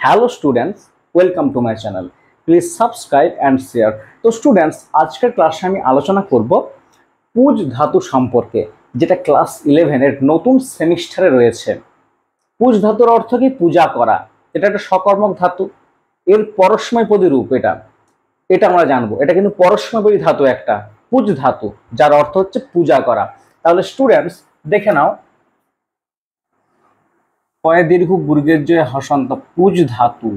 Hello students, welcome to my channel. Please subscribe and share. তো students, আজকের ক্লাসে আমি আলোচনা করব পুজ ধাতু সম্পর্কে, যেটা ক্লাস 11-এর নতুন সেমিস্টারে রয়েছে। পুজ ধাতুর অর্থ কি? পূজা করা। এটা একটা সকর্মক ধাতু, এর পরস্মৈপদী রূপ। এটা আমরা জানবো। এটা কিন্তু পরস্মৈপদী ধাতু, একটা পুজ ধাতু, যার অর্থ হচ্ছে পূজা করা। তাহলে স্টুডেন্টস দেখে নাও, পয়ে দীর্ঘ গুর্গের জয় হসন্ত, পুজ ধাতু,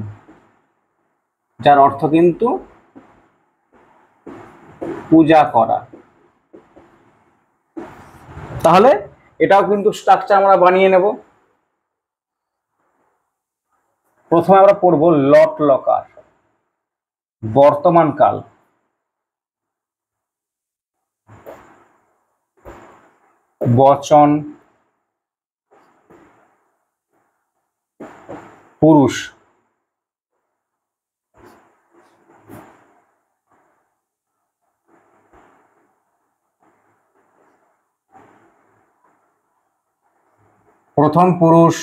যার অর্থ কিন্তু পূজা করা। তাহলে এটাও কিন্তু স্ট্রাকচার আমরা বানিয়ে নেব। প্রথমে আমরা পড়ব লট লকার, বর্তমান কাল, বচন, পুরুষ, প্রথম পুরুষ,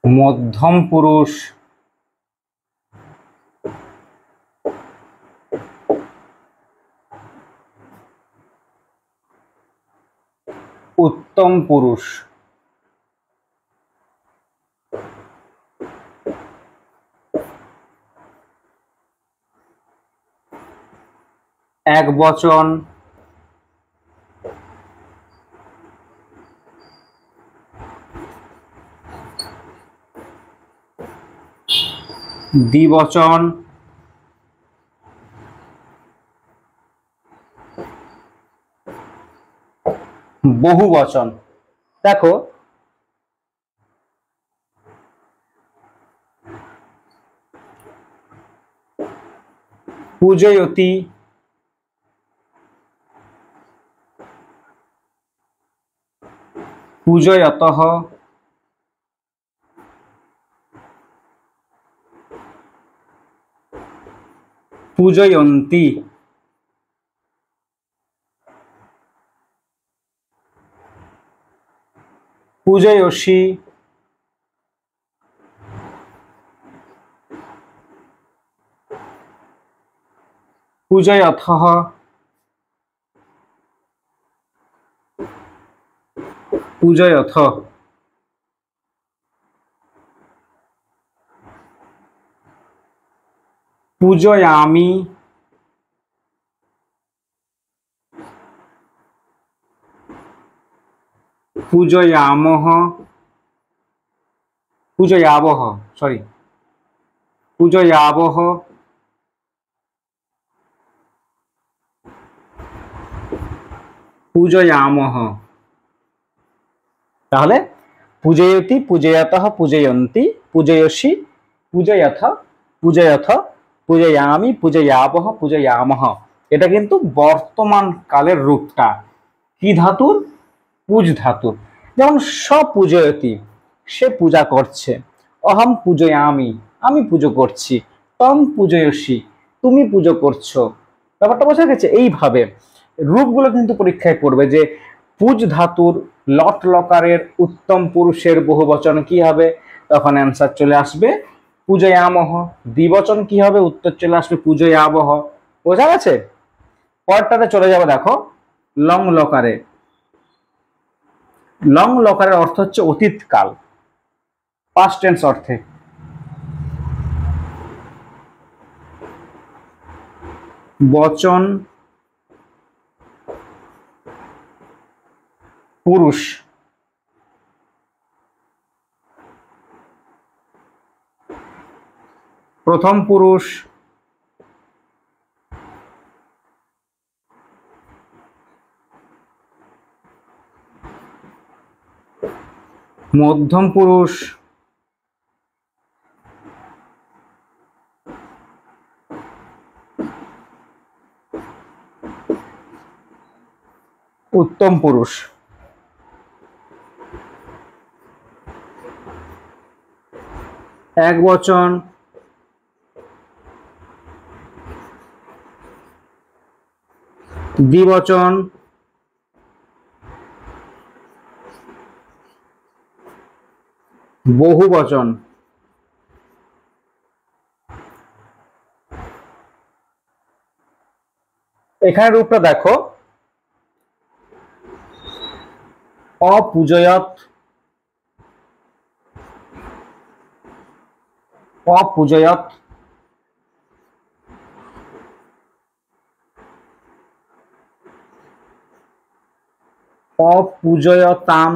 মধ্যম পুরুষ, উত্তম পুরুষ। একবচন, দ্বিবচন, বহুবচন। দেখো, পূজয়তি, পূজয়তঃ, পূজয়ন্তি, পূজয়সি, পূজয়থঃ, পূজয়থ। পূজয়ামি, পূজয়ামহ, পূজয়াবহ, সরি, পূজয়াবহ, পূজয়ামহ। তাহলে পূজয়তি, পূজয়তঃ, পূজয়ন্তি, পূজয়সি, পূজয়থ, পূজয়থ, পূজয়ামি, পূজয়াবহ, পূজয়ামহ। এটা কিন্তু বর্তমান কালের রূপটা কি ধাতুর? পুজ ধাতুর। যেমন স্বপূজয়তি, সে পূজা করছে। অহম পূজয়ামি, আমি পুজো করছি। তম পূজয়সি, তুমি পুজো করছো। ব্যাপারটা বোঝা গেছে? এইভাবে রূপগুলো কিন্তু পরীক্ষায় পড়বে যে পুজ ধাতুর লট লকারের উত্তম পুরুষের বহুবচন কি হবে, তখন অ্যান্সার চলে আসবে পূজয়ামহ। দ্বিবচন কি হবে, উত্তর চলে আসবে পূজয়াবহ। বোঝা গেছে? পরেরটাতে চলে যাবে, দেখো লং লকারে। লং লকারের অর্থ হচ্ছে অতীতকাল, পাস্ট টেন্স অর্থে। বচন, পুরুষ, প্রথম পুরুষ, মধ্যম পুরুষ, উত্তম পুরুষ। একবচন, দ্বিবচন, বহু বচন। এখানে রূপটা দেখো, অপূজয়ত, অপূজয়ত, অপূজয়তাম,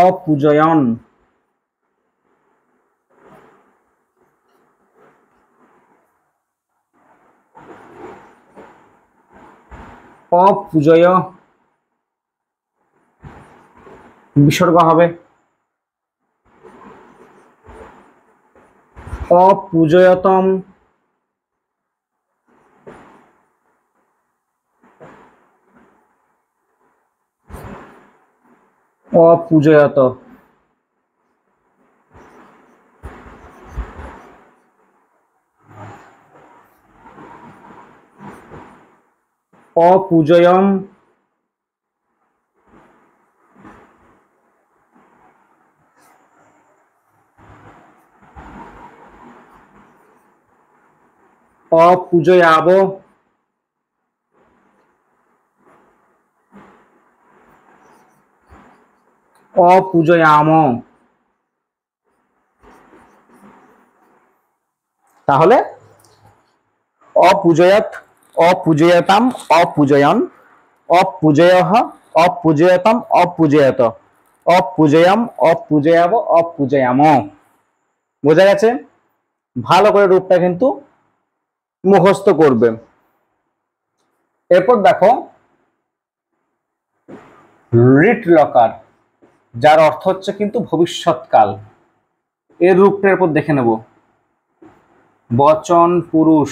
অপূজয়ন, অপূজয়, বিসর্গ হবে, অপূজয়তম, অপূজয়ত, অপূজয়ম, অপূজয়াব, অপূজয়াম। তাহলে অপূজয়ত, অপূজয়তাম, অপূজয়ন, অপূজয়ঃ, অপূজয়তাম, অপূজয়ত, অপূজয়াম, অপূজয়াব, অপূজয়াম। বোঝা গেছে? ভালো করে রূপটা কিন্তু মুখস্থ করবে। এরপর দেখো রিট লকার, যার অর্থ হচ্ছে কিন্তু ভবিষ্যৎকাল। এর রূপটার এরপর দেখে নেব। বচন পুরুষ,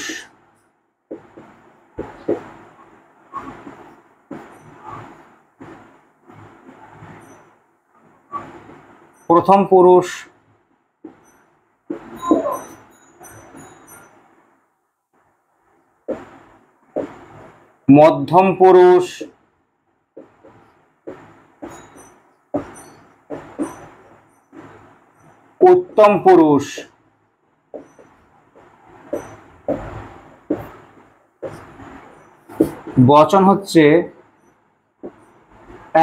প্রথম পুরুষ, মধ্যম পুরুষ, উত্তম পুরুষ। বচন হচ্ছে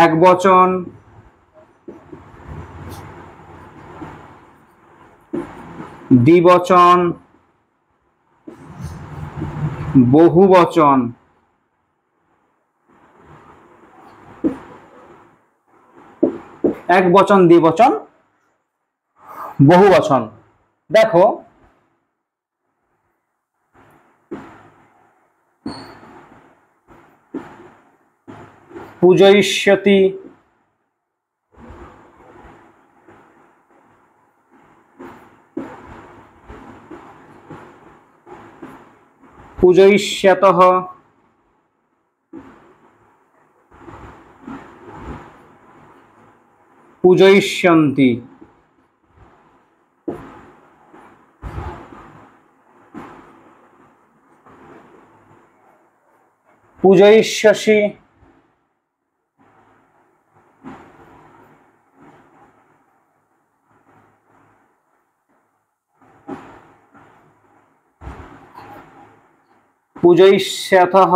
এক বচন, দ্বিবচন, বহু বচন। এক বচন, দ্বিবচন, বহু বচন। দেখো পূজয়িষ্যতি, পূজয়িষ্যতঃ, পূজয়িষ্যন্তি, পূজয়িষ্যসি, পূজয়িষ্যথঃ,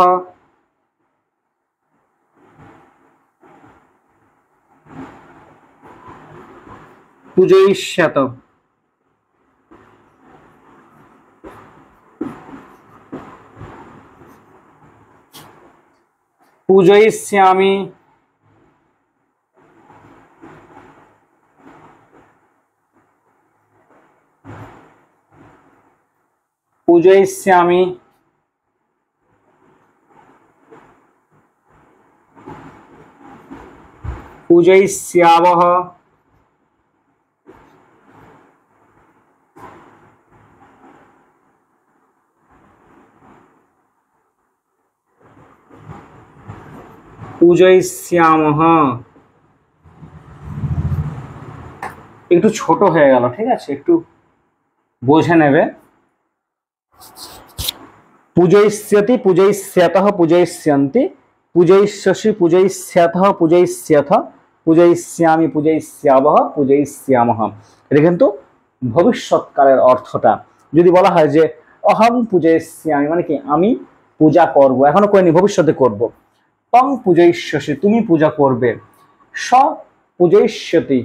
পূজয়িষ্যত। পূজয়িষ্যামি, পূজয়িষ্যামি, পূজয়িষ্যাবঃ, পূজয়িষ্যামঃ। একটু ছোট হয়ে গেল, ঠিক আছে, একটু বুঝে নেবে। পূজয়িষ্যতি, পূজয়িষ্যতঃ, পূজয়িষ্যন্তি, পূজয়িষ্যসি পূজয়িষ্যাথ পূজয়িষ্যথ পূজয়িষ্যামি পূজয়িষ্যাবহ পূজয়িষ্যামহ। এটা কিন্তু ভবিষ্যৎকালের অর্থটা। যদি বলা হয় যে অহং পূজয়িষ্যামি মানে কি আমি পূজা করব, এখনো করিনি ভবিষ্যতে করব। তং পূজয়িষ্যসি তুমি পূজা করবে, স পূজয়িষ্যতি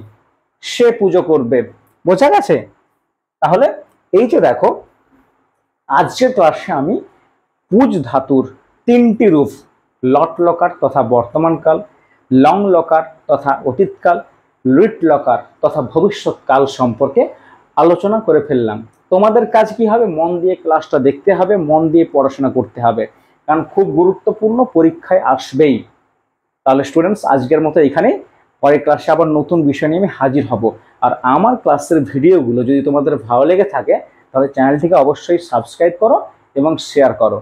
সে পুজো করবে। বোঝা গেছে? তাহলে এই যে দেখো আজকের ক্লাসে আমি পুজ ধাতুর তিনটি রূপ লট লকার তথা বর্তমানকাল, লং লকার তথা অতীতকাল, লিট লকার তথা ভবিষ্যৎকাল সম্পর্কে আলোচনা করে ফেললাম। তোমাদের কাজ কি হবে? মন দিয়ে ক্লাসটা দেখতে হবে, মন দিয়ে পড়াশোনা করতে হবে, কারণ খুব গুরুত্বপূর্ণ, পরীক্ষায় আসবেই। তাহলে স্টুডেন্টস আজকের মতো এখানে, পরের ক্লাসে আবার নতুন বিষয় নিয়ে আমি হাজির হব। আর আমার ক্লাসের ভিডিওগুলো যদি তোমাদের ভালো লেগে থাকে তাহলে চ্যানেলটিকে অবশ্যই সাবস্ক্রাইব করো এবং শেয়ার করো।